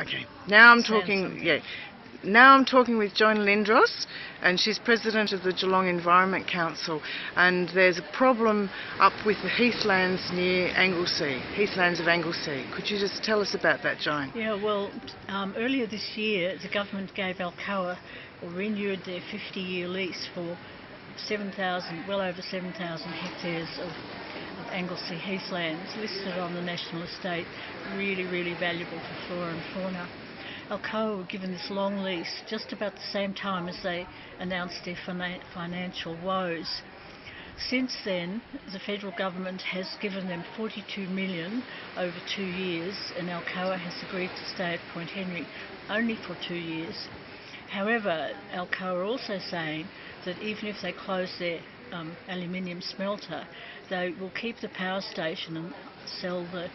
Okay. Now I'm talking. Yeah. Now I'm talking with Joan Lindros, and she's president of the Geelong Environment Council. And there's a problem up with the heathlands near Anglesea, heathlands of Anglesea. Could you just tell us about that, Joan? Yeah, well, earlier this year the government gave Alcoa, or renewed their 50-year lease for well over 7,000 hectares of Anglesea heathlands listed on the National Estate, really valuable for flora and fauna. Alcoa were given this long lease just about the same time as they announced their financial woes. Since then, the federal government has given them $42 million over 2 years, and Alcoa has agreed to stay at Point Henry only for 2 years. However, Alcoa are also saying that even if they close their aluminium smelter, they will keep the power station and sell the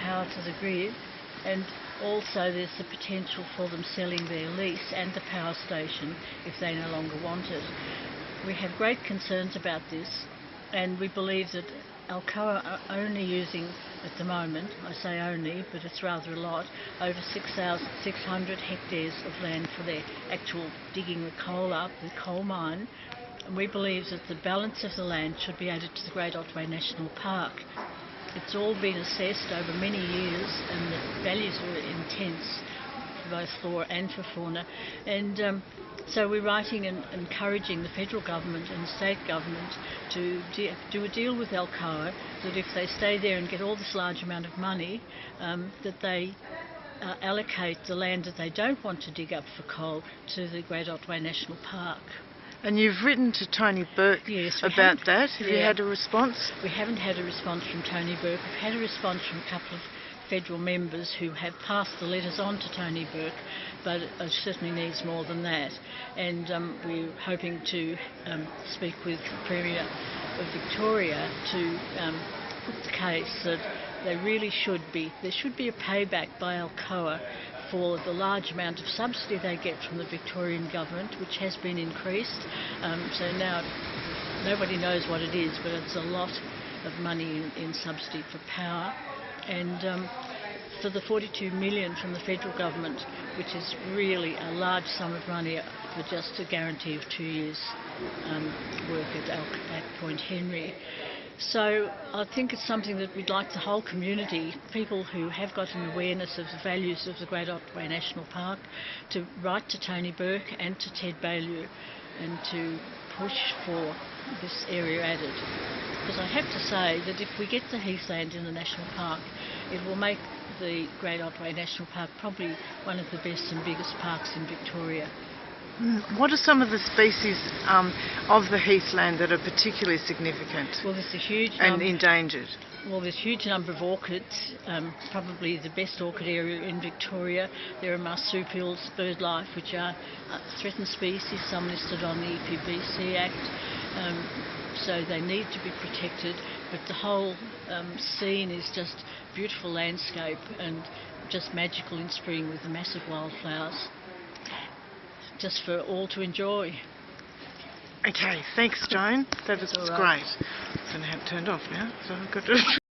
power to the grid. And also there's the potential for them selling their lease and the power station if they no longer want it. We have great concerns about this, and we believe that Alcoa are only using, at the moment, I say only, but it's rather a lot, over 6,600 hectares of land for their actual digging the coal up, the coal mine. And we believe that the balance of the land should be added to the Great Otway National Park. It's all been assessed over many years, and the values are intense for both flora and for fauna. And so we're writing and encouraging the federal government and the state government to do a deal with Alcoa that if they stay there and get all this large amount of money, that they allocate the land that they don't want to dig up for coal to the Great Otway National Park. And you've written to Tony Burke about that. Have you had a response? We haven't had a response from Tony Burke. We've had a response from a couple of federal members who have passed the letters on to Tony Burke, but it certainly needs more than that. And we're hoping to speak with the Premier of Victoria to put the case that there should be a payback by Alcoa for the large amount of subsidy they get from the Victorian government, which has been increased. So now nobody knows what it is, but it's a lot of money in subsidy for power. And for the $42 million from the federal government, which is really a large sum of money for just a guarantee of 2 years work at Point Henry. So I think it's something that we'd like the whole community, people who have got an awareness of the values of the Great Otway National Park, to write to Tony Burke and to Ted Baillieu and to push for this area added. Because I have to say that if we get the heathland in the National Park, it will make the Great Otway National Park probably one of the best and biggest parks in Victoria. What are some of the species of the heathland that are particularly significant? Well, there's a huge and endangered. Well, there's a huge number of orchids, probably the best orchid area in Victoria. There are marsupials, bird life, which are threatened species, some listed on the EPBC Act, so they need to be protected. But the whole scene is just beautiful landscape and just magical in spring with the massive wildflowers, just for all to enjoy. Okay, thanks, Joan. That was great. I don't know how it turned off now, so I've got to